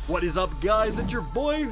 What is up, guys? It's your boy,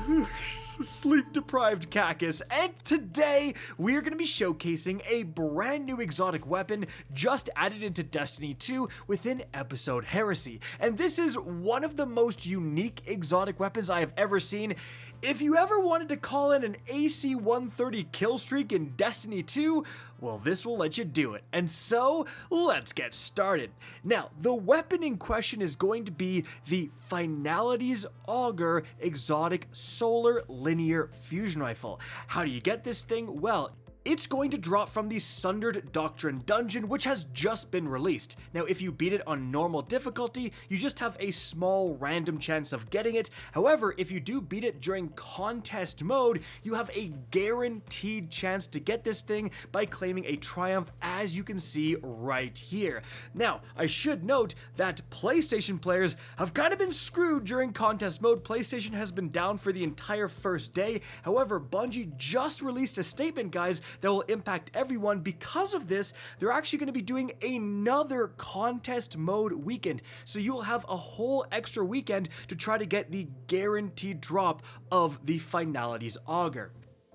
sleep-deprived Cacus, and today we're going to be showcasing a brand new exotic weapon just added into Destiny 2 within episode Heresy. And this is one of the most unique exotic weapons I have ever seen. If you ever wanted to call in an AC 130 kill streak in Destiny 2, well, this will let you do it. And so, let's get started. Now, the weapon in question is going to be the Finality's Auger Exotic Solar Linear Fusion Rifle. How do you get this thing? Well, it's going to drop from the Sundered Doctrine Dungeon, which has just been released. Now, if you beat it on normal difficulty, you just have a small random chance of getting it. However, if you do beat it during contest mode, you have a guaranteed chance to get this thing by claiming a triumph, as you can see right here. Now, I should note that PlayStation players have kind of been screwed during contest mode. PlayStation has been down for the entire first day. However, Bungie just released a statement, guys, that will impact everyone. Because of this, they're actually going to be doing another contest mode weekend, so you will have a whole extra weekend to try to get the guaranteed drop of the Finality's Auger.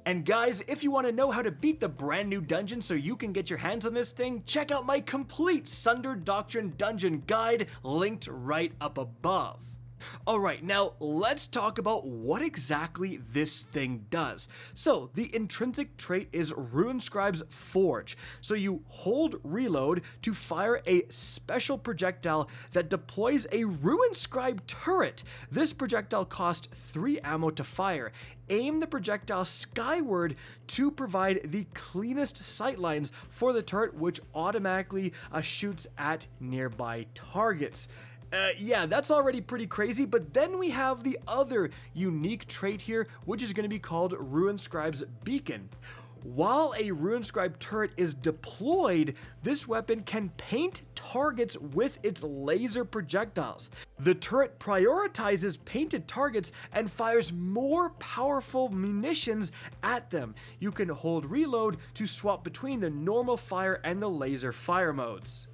And guys, if you want to know how to beat the brand new dungeon so you can get your hands on this thing, check out my complete Sundered Doctrine Dungeon guide linked right up above. Alright, now let's talk about what exactly this thing does. So, the intrinsic trait is Ruinscribe's Forge. So you hold reload to fire a special projectile that deploys a Ruinscribe turret. This projectile costs 3 ammo to fire. Aim the projectile skyward to provide the cleanest sightlines for the turret, which automatically shoots at nearby targets. Yeah, that's already pretty crazy, but then we have the other unique trait here, which is going to be called Ruinscribe's Beacon. While a Ruinscribe turret is deployed, this weapon can paint targets with its laser projectiles. The turret prioritizes painted targets and fires more powerful munitions at them. You can hold reload to swap between the normal fire and the laser fire modes.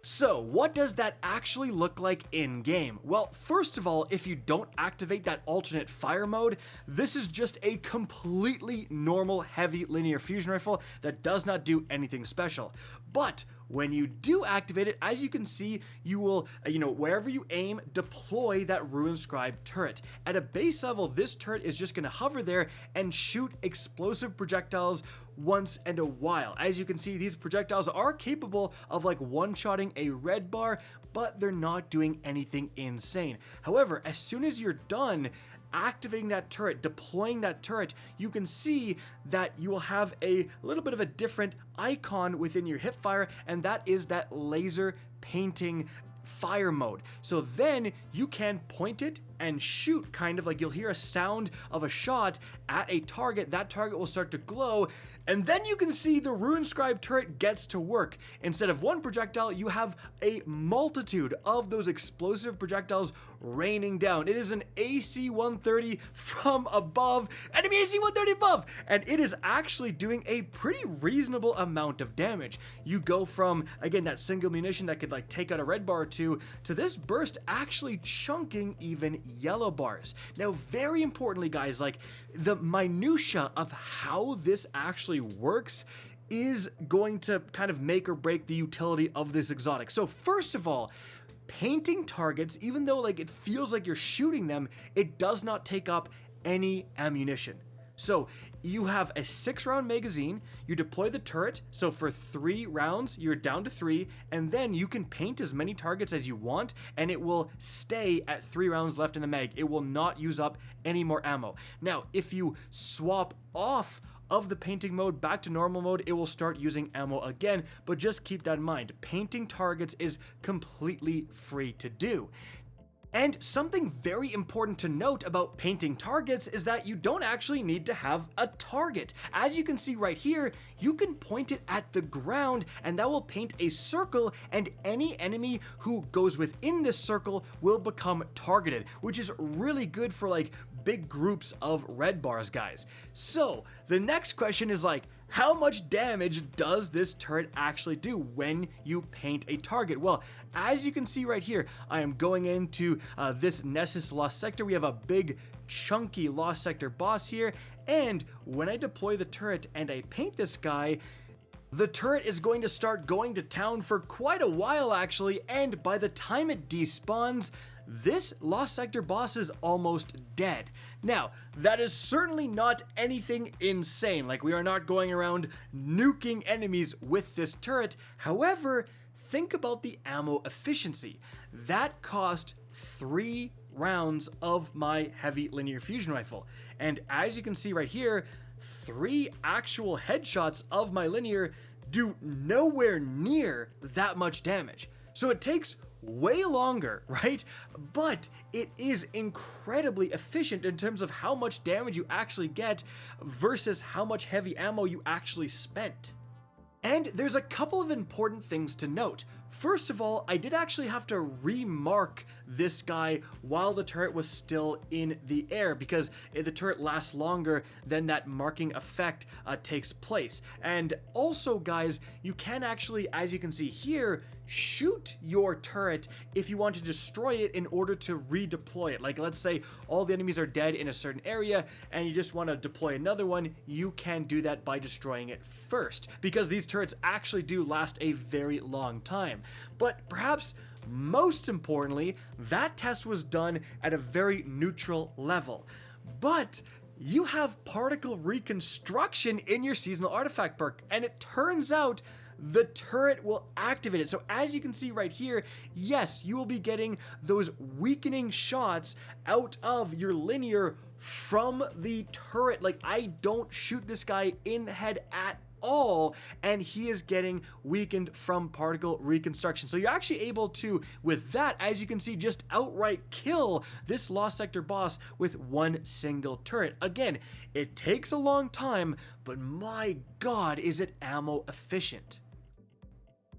So, what does that actually look like in-game? Well, first of all, if you don't activate that alternate fire mode, this is just a completely normal heavy linear fusion rifle that does not do anything special. But when you do activate it, as you can see, you will, wherever you aim, deploy that Ruinscribe turret. At a base level, this turret is just going to hover there and shoot explosive projectiles once in a while. As you can see, these projectiles are capable of like one-shotting a red bar, but they're not doing anything insane. However, as soon as you're done activating that turret, deploying that turret, you can see that you will have a little bit of a different icon within your hipfire, and that is that laser painting fire mode. So then you can point it and shoot, kind of like you'll hear a sound of a shot at a target. That target will start to glow, and then you can see the Ruinscribe turret gets to work. Instead of one projectile, you have a multitude of those explosive projectiles raining down. It is an AC 130 from above, enemy AC 130 above, and it is actually doing a pretty reasonable amount of damage. You go from, again, that single munition that could like take out a red bar or two, to this burst actually chunking even yellow bars. Now, very importantly, guys, like the minutia of how this actually works is going to kind of make or break the utility of this exotic. So first of all, painting targets, even though like it feels like you're shooting them, it does not take up any ammunition. So you have a 6-round magazine, you deploy the turret, so for 3 rounds, you're down to 3, and then you can paint as many targets as you want, and it will stay at 3 rounds left in the mag. It will not use up any more ammo. Now, if you swap off of the painting mode back to normal mode, it will start using ammo again, but just keep that in mind. Painting targets is completely free to do. And something very important to note about painting targets is that you don't actually need to have a target. As you can see right here, you can point it at the ground and that will paint a circle, and any enemy who goes within this circle will become targeted, which is really good for like big groups of red bars, guys. So the next question is like, how much damage does this turret actually do when you paint a target? Well, as you can see right here, I am going into this Nessus Lost Sector. We have a big chunky Lost Sector boss here, and when I deploy the turret and I paint this guy, the turret is going to start going to town for quite a while actually, and by the time it despawns, this Lost Sector boss is almost dead. Now, that is certainly not anything insane, like we are not going around nuking enemies with this turret. However, think about the ammo efficiency. That cost 3 rounds of my heavy linear fusion rifle, and as you can see right here, 3 actual headshots of my linear do nowhere near that much damage. So it takes way longer, right? But it is incredibly efficient in terms of how much damage you actually get versus how much heavy ammo you actually spent. And there's a couple of important things to note. First of all, I did actually have to remark this guy while the turret was still in the air, because the turret lasts longer than that marking effect takes place. And also, guys, you can actually, as you can see here, shoot your turret if you want to destroy it in order to redeploy it. Like, let's say all the enemies are dead in a certain area and you just want to deploy another one, you can do that by destroying it first, because these turrets actually do last a very long time. But perhaps most importantly, that test was done at a very neutral level. But you have particle reconstruction in your seasonal artifact perk, and it turns out the turret will activate it. So as you can see right here, yes, you will be getting those weakening shots out of your linear from the turret. Like, I don't shoot this guy in the head at all, and he is getting weakened from particle reconstruction. So you're actually able to, with that, as you can see, just outright kill this Lost Sector boss with one single turret. Again, it takes a long time, but my god, is it ammo efficient.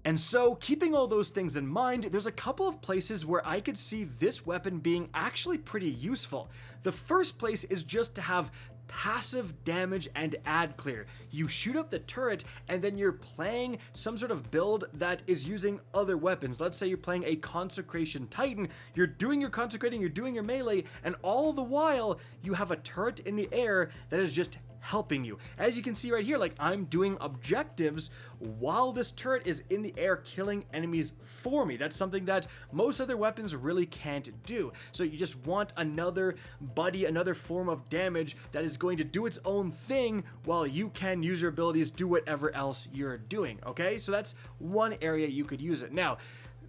And so, keeping all those things in mind, there's a couple of places where I could see this weapon being actually pretty useful. The first place is just to have passive damage and ad clear. You shoot up the turret and then you're playing some sort of build that is using other weapons. Let's say you're playing a Consecration Titan, you're doing your consecrating, you're doing your melee, and all the while you have a turret in the air that is just helping you. As you can see right here, like, I'm doing objectives while this turret is in the air killing enemies for me. That's something that most other weapons really can't do. So you just want another buddy, another form of damage that is going to do its own thing while you can use your abilities, do whatever else you're doing, okay? So that's one area you could use it. Now,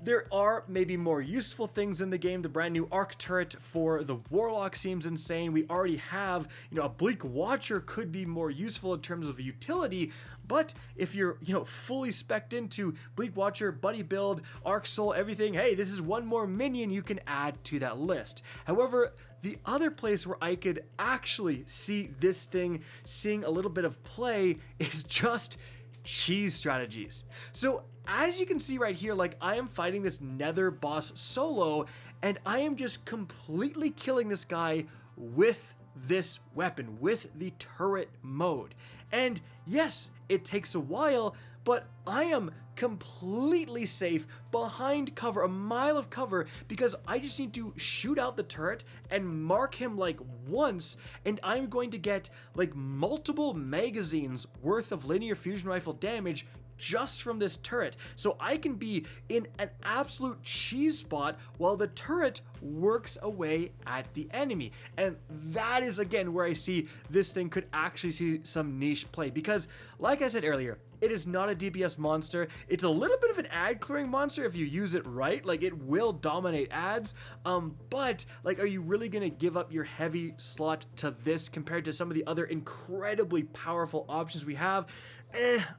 there are maybe more useful things in the game. The brand new arc turret for the Warlock seems insane. We already have, a Bleak Watcher could be more useful in terms of utility, but if you're, fully spec'd into Bleak Watcher, buddy build, Arc Soul, everything, hey, this is one more minion you can add to that list. However, the other place where I could actually see this thing seeing a little bit of play is just cheese strategies. So as you can see right here, like, I am fighting this Nether boss solo, and I am just completely killing this guy with this weapon, with the turret mode. And yes, it takes a while, but I am completely safe behind cover, a mile of cover, because I just need to shoot out the turret and mark him like once, and I'm going to get like multiple magazines worth of linear fusion rifle damage just from this turret. So I can be in an absolute cheese spot while the turret works away at the enemy. And that is, again, where I see this thing could actually see some niche play, because like I said earlier, it is not a DPS monster. It's a little bit of an ad clearing monster if you use it right. Like, it will dominate ads, but like, are you really gonna give up your heavy slot to this compared to some of the other incredibly powerful options we have?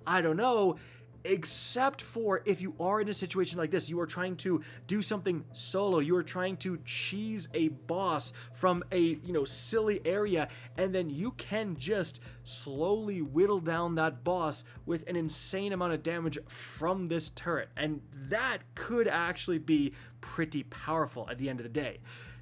I don't know. Except for if you are in a situation like this, you are trying to do something solo, you are trying to cheese a boss from a, silly area, and then you can just slowly whittle down that boss with an insane amount of damage from this turret, and that could actually be pretty powerful at the end of the day.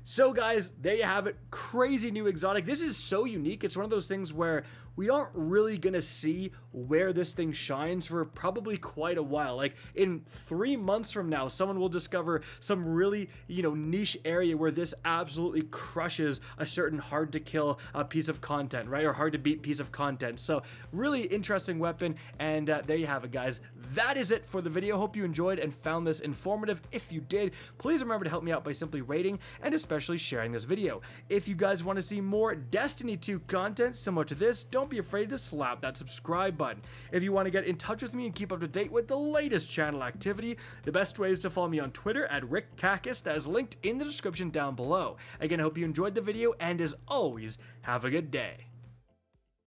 So guys, there you have it. Crazy new exotic. This is so unique. It's one of those things where we aren't really gonna see where this thing shines for probably quite a while. Like in 3 months from now, someone will discover some really, niche area where this absolutely crushes a certain hard to kill piece of content, right? Or hard to beat piece of content. So really interesting weapon. And there you have it, guys. That is it for the video. Hope you enjoyed and found this informative. If you did, please remember to help me out by simply rating and especially sharing this video. If you guys want to see more Destiny 2 content similar to this, don't be afraid to slap that subscribe button. If you want to get in touch with me and keep up to date with the latest channel activity, the best way is to follow me on Twitter at RickCacus. That is linked in the description down below. Again, I hope you enjoyed the video, and as always, have a good day.